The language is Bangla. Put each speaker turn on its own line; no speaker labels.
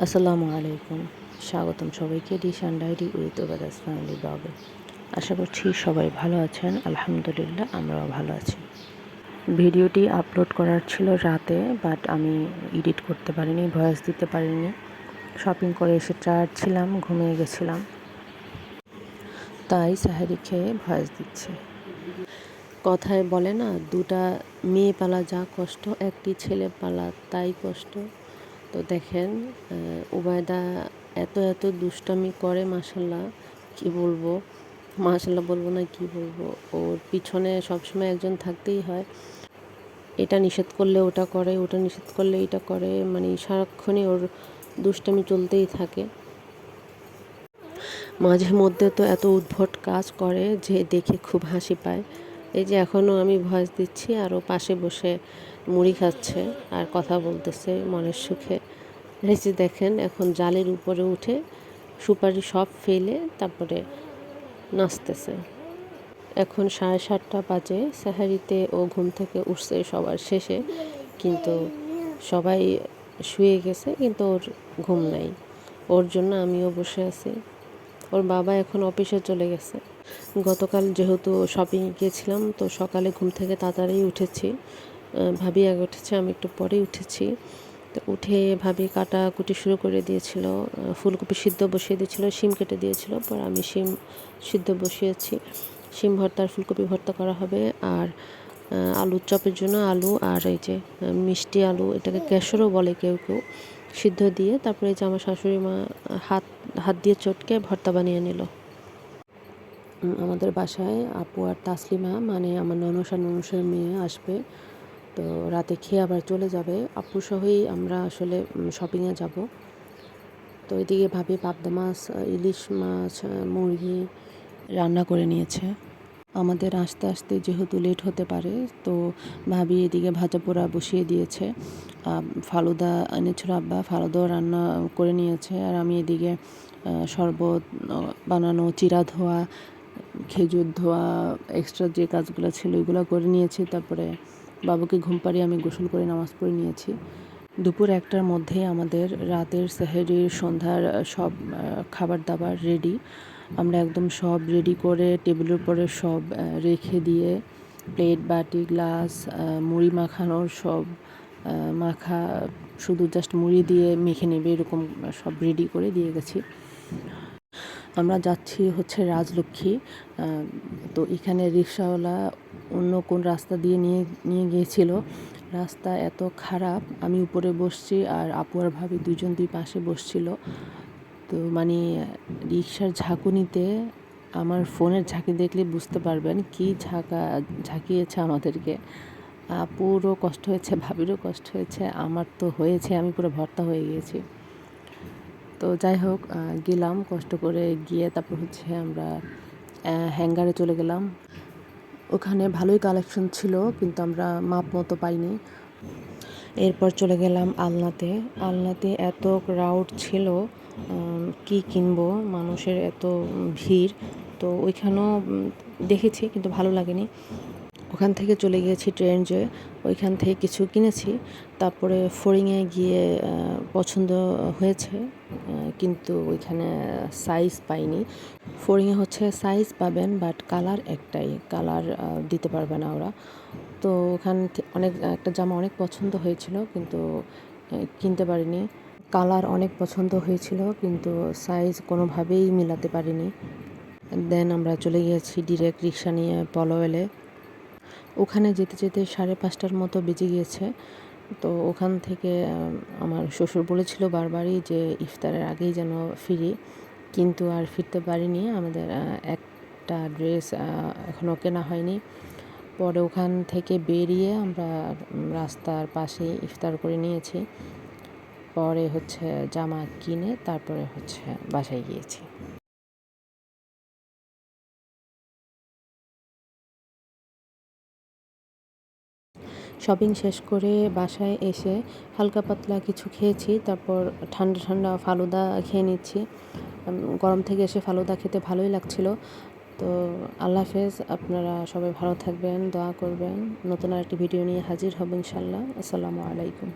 আসসালামু আলাইকুম। স্বাগতম সবাইকে ডিশান ডায়েরি উইথ ওবাদাস ফ্যামিলি ব্লগে। আশা করছি সবাই ভালো আছেন। আলহামদুলিল্লাহ আমরাও ভালো আছি। ভিডিওটি আপলোড করার ছিল রাতে, বাট আমি এডিট করতে পারিনি, ভয়েস দিতে পারিনি। শপিং করে এসে টায়ার্ড ছিলাম, ঘুমিয়ে গেছিলাম, তাই সাহারি খেয়ে ভয়েস দিচ্ছি। কথায় বলে না, দুটা মেয়ে পালা যা কষ্ট, একটি ছেলে পালা তাই কষ্ট। তো দেখেন, উবায়দা এত দুষ্টামি করে, মাশাল্লাহ কি বলবো, মাশাল্লাহ বলবো না কি বলবো। ওর পিছনে সবসময় একজন থাকতেই হয়। এটা নিষেধ করলে ওটা করে, ওটা নিষেধ করলে এটা করে, মানে সারাক্ষণই ওর দুষ্টামি চলতেই থাকে। মাঝে মধ্যে তো এত উদ্ভট কাজ করে যে দেখে খুব হাসি পায়। এই যে এখনও আমি ভয়েস দিচ্ছি আর ও পাশে বসে মুড়ি খাচ্ছে আর কথা বলতেছে মনের সুখে। এই যে দেখেন, এখন জালের উপরে উঠে সুপারি সব ফেলে তারপরে নাচতেছে। এখন 7:30 বাজে। সেহারিতে ও ঘুম থেকে উঠছে সবার শেষে, কিন্তু সবাই শুয়ে গেছে, কিন্তু ওর ঘুম নাই। ওর জন্য আমিও বসে আছি। ওর বাবা এখন অফিসে চলে গেছে। গতকাল যেহেতু শপিংয়ে গিয়েছিলাম, তো সকালে ঘুম থেকে তাড়াতাড়ি উঠেছি। ভাবি আগে উঠেছে, আমি একটু পরেই উঠেছি। তো উঠে ভাবি কাটাকুটি শুরু করে দিয়েছিল। ফুলকপি সিদ্ধ বসিয়ে দিয়েছিল, শিম কেটে দিয়েছিল, পর আমি শিম সিদ্ধ বসিয়েছি। শিম ভর্তা আর ফুলকপি ভর্তা করা হবে। আর আলুর চপের জন্য আলু আর এই যে মিষ্টি আলু, এটাকে কেশরও বলে কেউ কেউ, সিদ্ধ দিয়ে তারপরে এই যে আমার শাশুড়ি মা হাত দিয়ে চটকে ভর্তা বানিয়ে নিল। আমাদের বাসায় আপু আর তাসলিমা, মানে আমার ননসের মেয়ে আসবে। তো রাতে খেয়ে আবার চলে যাবে। আপু সহই আমরা আসলে শপিংয়ে যাব। তো এদিকে ভাবি পাবদা মাছ, ইলিশ মাছ, মুরগি রান্না করে নিয়েছে। আমাদের আসতে আসতে যেহেতু লেট হতে পারে, তো ভাবি এদিকে ভাজা পোড়া বসিয়ে দিয়েছে। ফালুদা এনেছিল আব্বা, ফালুদাও রান্না করে নিয়েছে। আর আমি এদিকে শরবত বানানো, চিরা ধোয়া, খেজুর ধোয়া, এক্সট্রা যে কাজগুলো ছিল এগুলো করে নিয়েছি। তারপরে বাবুকে ঘুম পাড়িয়ে আমি গোসল করে নামাজ পড়ে নিয়েছি। দুপুর 1টার মধ্যে আমাদের রাতের সেহরির, সন্ধ্যার সব খাবার দাবার রেডি। আমরা একদম সব রেডি করে টেবিলের উপরে সব রেখে দিয়ে, প্লেট বাটি গ্লাস, মুড়ি মাখানোর সব মাখা, শুধু জাস্ট মুড়ি দিয়ে মেখে নেবে এরকম সব রেডি করে দিয়ে গেছি। আমরা যাচ্ছি হচ্ছে রাজলক্ষ্মী। তো এখানে রিক্সাওয়ালা অন্য কোন রাস্তা দিয়ে নিয়ে গিয়েছিল। রাস্তা এত খারাপ, আমি উপরে বসছি আর আপু আর ভাবি দুজন দুই পাশে বসছিল। তো মানে রিক্সার ঝাঁকুনিতে আমার ফোনের ঝাঁকি দেখলে বুঝতে পারবেন কি ঝাঁকিয়েছে আমাদেরকে। আপুরও কষ্ট হয়েছে, ভাবিরও কষ্ট হয়েছে, আমার তো হয়েছে, আমি পুরো ভর্তা হয়ে গিয়েছি। তো যাই হোক, গেলাম কষ্ট করে গিয়ে, তারপর হচ্ছে আমরা হ্যাঙ্গারে চলে গেলাম। ওখানে ভালোই কালেকশন ছিল, কিন্তু আমরা মাপ মতো পাইনি। এরপর চলে গেলাম আলনাতে। আলনাতে এত ক্রাউড ছিল, কি কিনবো, মানুষের এত ভিড়। তো ওইখানেও দেখেছি, কিন্তু ভালো লাগেনি। ওখান থেকে চলে গিয়েছি ট্রেন্ডসে, ওইখান থেকে কিছু কিনেছি। তারপরে ফড়িংয়ে গিয়ে পছন্দ হয়েছে, কিন্তু ওইখানে সাইজ পাইনি। ফড়িংয়ে হচ্ছে সাইজ পাবেন, বাট কালার একটাই, কালার দিতে পারবে না ওরা। তো ওখান অনেক একটা জামা অনেক পছন্দ হয়েছিল, কিন্তু কিনতে পারিনি। কালার অনেক পছন্দ হয়েছিল, কিন্তু সাইজ কোনোভাবেই মিলাতে পারিনি। দেন আমরা চলে গিয়েছি ডিরেক্ট রিক্সা নিয়ে পলওয়েলে। ওখানে যেতে যেতে 5:30টার মতো বেজে গিয়েছে। তো ওখান থেকে আমার শ্বশুর বলেছিল বারবারই যে ইফতারের আগেই যেন ফিরি, কিন্তু আর ফিরতে পারিনি। আমাদের একটা ড্রেস এখনও কেনা হয়নি। পরে ওখান থেকে বেরিয়ে আমরা রাস্তার পাশে ইফতার করে নিয়েছি। পরে হচ্ছে জামা কিনে তারপরে হচ্ছে বাসায় গিয়েছি। শপিং শেষ করে বাসায় এসে হালকা পাতলা কিছু খেয়েছি, তারপর ঠান্ডা ঠান্ডা ফালুদা খেয়ে নিচ্ছি। গরম থেকে এসে ফালুদা খেতে ভালোই লাগছিল। তো আল্লাহ হাফেজ, আপনারা সবাই ভালো থাকবেন, দোয়া করবেন। নতুন আরেকটি ভিডিও নিয়ে হাজির হব ইনশাল্লাহ। আসসালামু আলাইকুম।